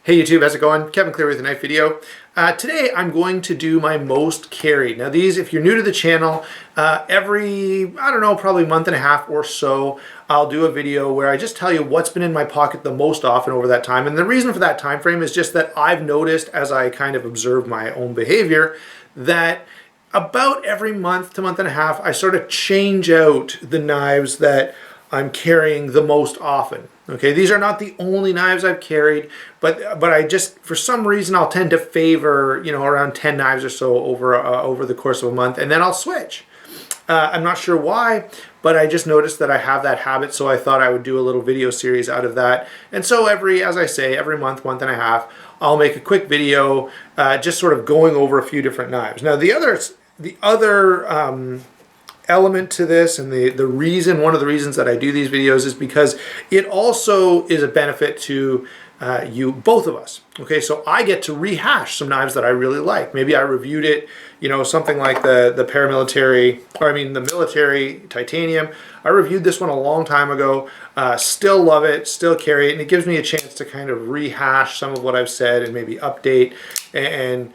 Hey YouTube, how's it going? Kevin Cleary with a knife video. Today I'm going to do my most carried. Now these, if you're new to the channel, every, I don't know, probably month and a half or so, I'll do a video where I just tell you what's been in my pocket the most often over that time. And the reason for that time frame is just that I've noticed as I kind of observe my own behavior that about every month to month and a half, I sort of change out the knives that I'm carrying the most often. Okay, these are not the only knives I've carried, but I just, for some reason, I'll tend to favor, around 10 knives or so over the course of a month, and then I'll switch. I'm not sure why, but I just noticed that I have that habit, so I thought I would do a little video series out of that. And so as I say, every month and a half, I'll make a quick video, just sort of going over a few different knives. Now, the other element to this, and one of the reasons that I do these videos is because it also is a benefit to both of us. Okay, so I get to rehash some knives that I really like. Maybe I reviewed it, something like the military titanium. I reviewed this one a long time ago, still love it, still carry it, and it gives me a chance to kind of rehash some of what I've said and maybe update and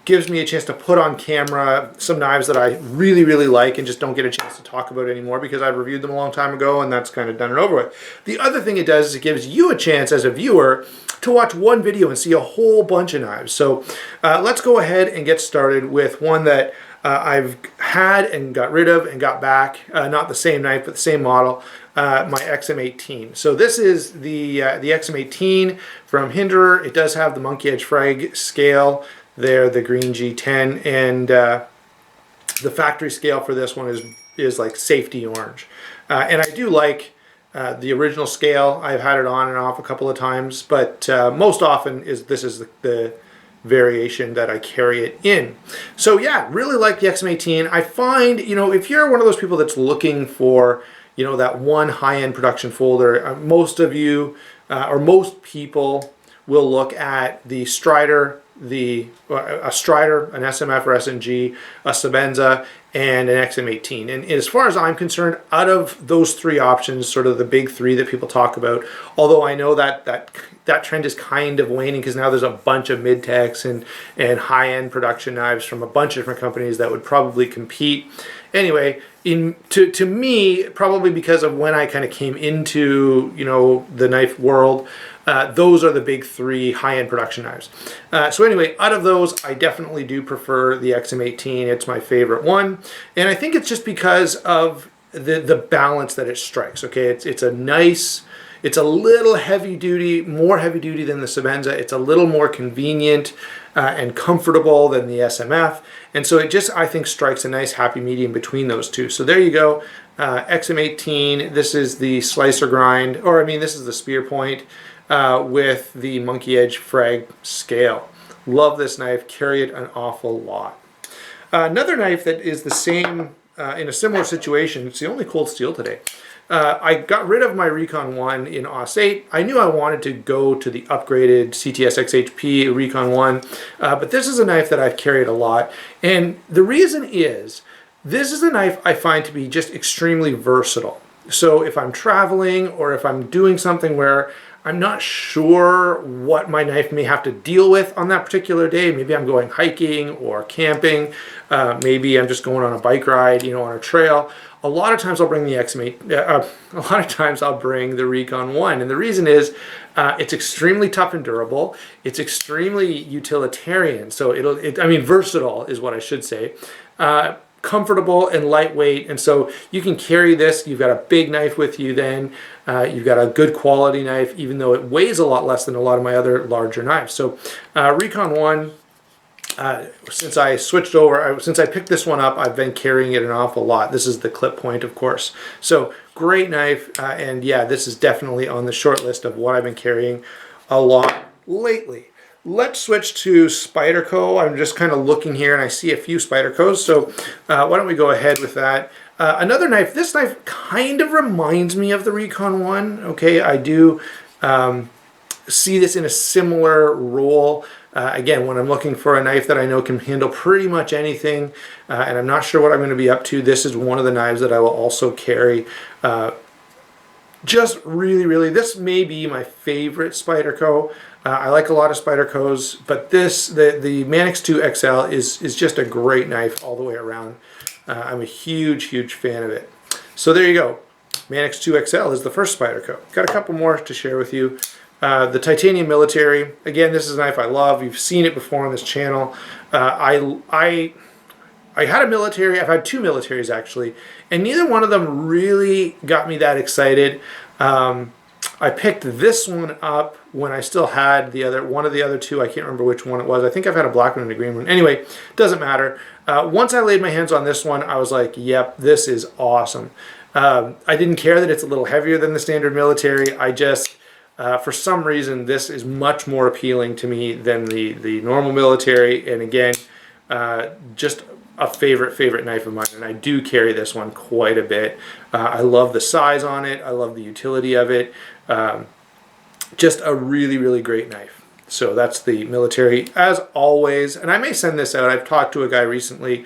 gives me a chance to put on camera some knives that I really, really like and just don't get a chance to talk about anymore because I've reviewed them a long time ago and that's kind of done and over with. The other thing it does is it gives you a chance as a viewer to watch one video and see a whole bunch of knives. So let's go ahead and get started with one that I've had and got rid of and got back. Not the same knife, but the same model. My XM18. So this is the XM18 from Hinderer. It does have the monkey edge frag scale there, the green G10, and the factory scale for this one is like safety orange. And I do like the original scale. I've had it on and off a couple of times, but most often this is the variation that I carry it in. So yeah, really like the XM18. I find, if you're one of those people that's looking for, that one high-end production folder, most of you, or most people will look at the Strider, a Strider, an SMF or SNG, a Sebenza, and an XM18. And as far as I'm concerned, out of those three options, sort of the big three that people talk about, although I know that trend is kind of waning because now there's a bunch of mid-techs and high-end production knives from a bunch of different companies that would probably compete. Anyway, to me, probably because of when I kind of came into the knife world, those are the big three high-end production knives. So anyway, out of those, I definitely do prefer the XM18. It's my favorite one. And I think it's just because of the balance that it strikes. Okay, it's a little heavy duty, more heavy duty than the Sebenza. It's a little more convenient and comfortable than the SMF. And so it just, I think, strikes a nice happy medium between those two. So there you go, XM18. This is the slicer grind, this is the spear point with the monkey edge frag scale. Love this knife, carry it an awful lot. Another knife that is the same, in a similar situation, it's the only cold steel today. I got rid of my Recon 1 in AUS 8. I knew I wanted to go to the upgraded CTS XHP Recon 1, but this is a knife that I've carried a lot. And the reason is, this is a knife I find to be just extremely versatile. So if I'm traveling or if I'm doing something where I'm not sure what my knife may have to deal with on that particular day. Maybe I'm going hiking or camping. Maybe I'm just going on a bike ride, on a trail. A lot of times I'll bring the XM8. A lot of times I'll bring the Recon 1. And the reason is it's extremely tough and durable. It's extremely utilitarian. So versatile is what I should say. Comfortable and lightweight, and so you can carry this. You've got a big knife with you then. You've got a good quality knife, even though it weighs a lot less than a lot of my other larger knives. So Recon 1, since I switched over, since I picked this one up, I've been carrying it an awful lot. This is the clip point, of course. So great knife, and yeah, this is definitely on the short list of what I've been carrying a lot lately. Let's switch to Spyderco. I'm just kind of looking here and I see a few Spydercos, so why don't we go ahead with that. Another knife, this knife kind of reminds me of the Recon 1. Okay, I do see this in a similar role. Again, when I'm looking for a knife that I know can handle pretty much anything, and I'm not sure what I'm going to be up to, this is one of the knives that I will also carry just really, this may be my favorite Spyderco. I like a lot of Spydercos, but the Manix 2 XL is just a great knife all the way around. I'm a huge fan of it. So there you go. Manix 2 XL is the first Spyderco. Got a couple more to share with you. The Titanium Military. Again, this is a knife I love. You've seen it before on this channel. I had a military. I've had two militaries actually, and neither one of them really got me that excited. I picked this one up when I still had one of the other two. I can't remember which one it was. I think I've had a black one and a green one. Anyway, doesn't matter. Once I laid my hands on this one, I was like, yep, this is awesome. I didn't care that it's a little heavier than the standard military. I just, for some reason, this is much more appealing to me than the normal military. And again, just a favorite knife of mine, and I do carry this one quite a bit. I love the size on it. I love the utility of it. Just a really great knife. So that's the military, as always. And I may send this out. I've talked to a guy recently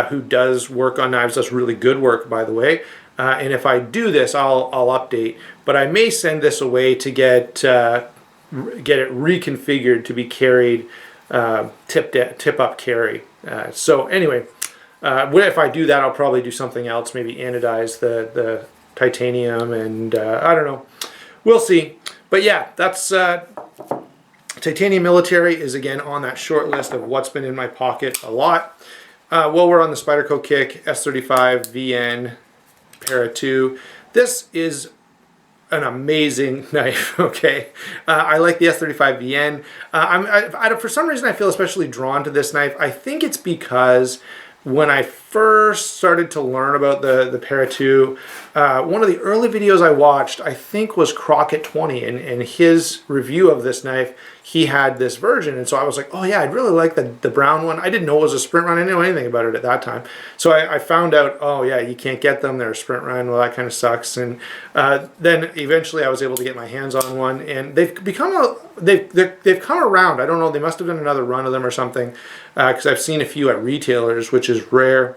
who does work on knives, does really good work, by the way. And if I do this, I'll update. But I may send this away to get it reconfigured to be carried tip up carry. So anyway, if I do that, I'll probably do something else, maybe anodize the titanium, and I don't know. We'll see. But yeah, that's Titanium Military is again on that short list of what's been in my pocket a lot. While we're on the Spyderco kick, S35 VN Para 2. This is an amazing knife. Okay, I like the S35 VN. For some reason I feel especially drawn to this knife. I think it's because when I first started to learn about the Para 2, one of the early videos I watched, I think, was Crockett 20, and his review of this knife, he had this version, and so I was like, oh yeah, I'd really like the brown one. I didn't know it was a sprint run. I didn't know anything about it at that time. So I found out, oh yeah, you can't get them. They're a sprint run. Well, that kind of sucks. And then eventually I was able to get my hands on one, and they've come around. I don't know. They must have done another run of them or something, because I've seen a few at retailers, which is rare.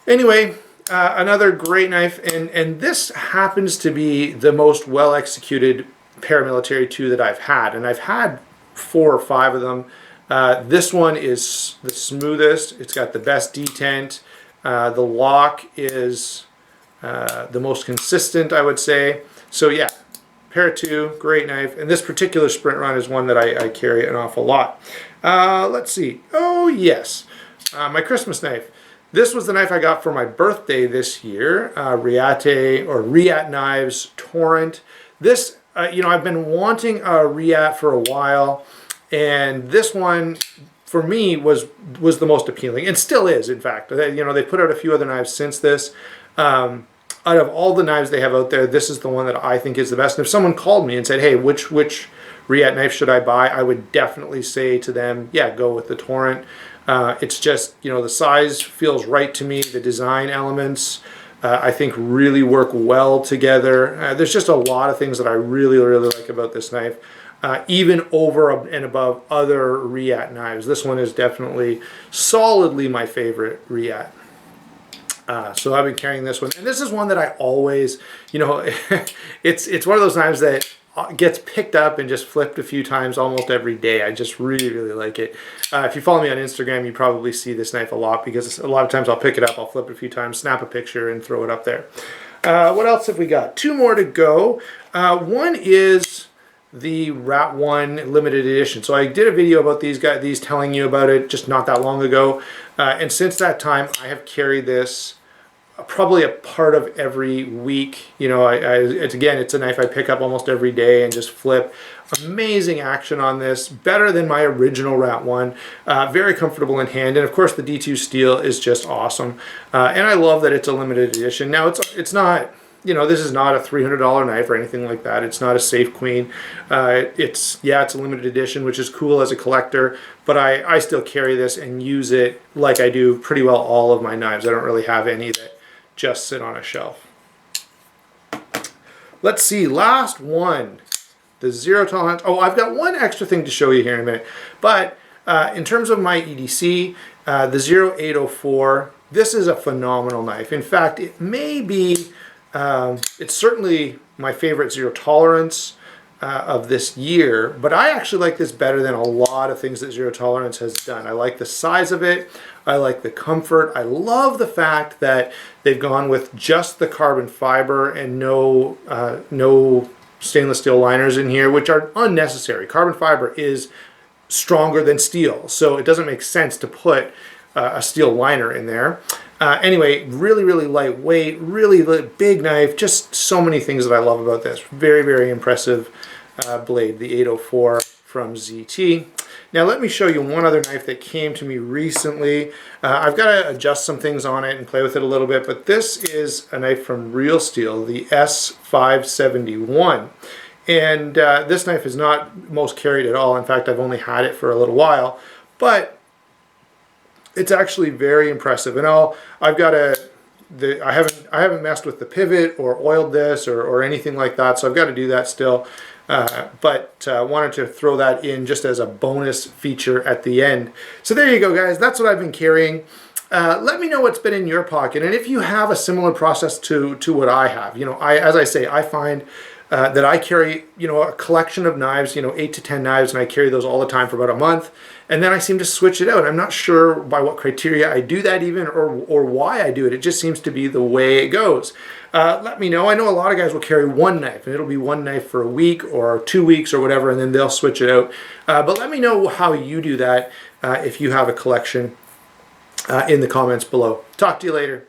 Anyway, another great knife, and this happens to be the most well executed paramilitary 2 that I've had, and I've had 4 or 5 of them. This one is the smoothest. It's got the best detent. The lock is the most consistent, I would say. So yeah, Para 2, great knife, and this particular sprint run is one that I carry an awful lot. Let's see. Oh yes, my Christmas knife. This was the knife I got for my birthday this year, Riat Knives Torrent. This, I've been wanting a Riat for a while, and this one, for me, was the most appealing, and still is, in fact. They put out a few other knives since this. Out of all the knives they have out there, this is the one that I think is the best. And if someone called me and said, hey, which Riat knife should I buy, I would definitely say to them, yeah, go with the Torrent. It's just, the size feels right to me. The design elements, I think, really work well together. There's just a lot of things that I really like about this knife, even over and above other Riat knives. This one is definitely solidly my favorite Riat. So I've been carrying this one, and this is one that I always, it's one of those knives that gets picked up and just flipped a few times almost every day. I just really like it. If you follow me on Instagram, you probably see this knife a lot, because a lot of times I'll pick it up, I'll flip it a few times, snap a picture, and throw it up there. What else have we got? 2 more to go. One is the Rat 1 limited edition. So I did a video about these telling you about it just not that long ago. And since that time, I have carried this probably a part of every week. It's a knife I pick up almost every day and just flip. Amazing action on this, better than my original Rat 1. Very comfortable in hand, and of course the D2 steel is just awesome. And I love that it's a limited edition. Now it's not, this is not a $300 knife or anything like that. It's not a Safe Queen. It's a limited edition, which is cool as a collector, but I still carry this and use it like I do pretty well all of my knives. I don't really have any that just sit on a shelf. Let's see, last one, the zero tolerance. Oh, I've got one extra thing to show you here in a minute, but in terms of my EDC, the 0804, this is a phenomenal knife. In fact, it may be, it's certainly my favorite zero tolerance of this year, but I actually like this better than a lot of things that Zero Tolerance has done. I like the size of it. I like the comfort. I love the fact that they've gone with just the carbon fiber and no stainless steel liners in here, which are unnecessary. Carbon fiber is stronger than steel, so it doesn't make sense to put a steel liner in there. Anyway, really, really lightweight, really big knife, just so many things that I love about this. Very, very impressive blade, the 804 from ZT. Now let me show you one other knife that came to me recently. I've got to adjust some things on it and play with it a little bit, but this is a knife from Real Steel, the S571. And this knife is not most carried at all. In fact, I've only had it for a little while, but it's actually very impressive. And I haven't messed with the pivot or oiled this or anything like that, so I've got to do that still. But wanted to throw that in just as a bonus feature at the end. So there you go, guys. That's what I've been carrying. Let me know what's been in your pocket, and if you have a similar process to what I have. You know, as I say, I find that I carry, you know, a collection of knives, you know, 8 to 10 knives, and I carry those all the time for about a month, and then I seem to switch it out. I'm not sure by what criteria I do that even, or why I do it. It just seems to be the way it goes. Let me know. I know a lot of guys will carry one knife, and it'll be one knife for a week or 2 weeks or whatever, and then they'll switch it out. But let me know how you do that if you have a collection in the comments below. Talk to you later.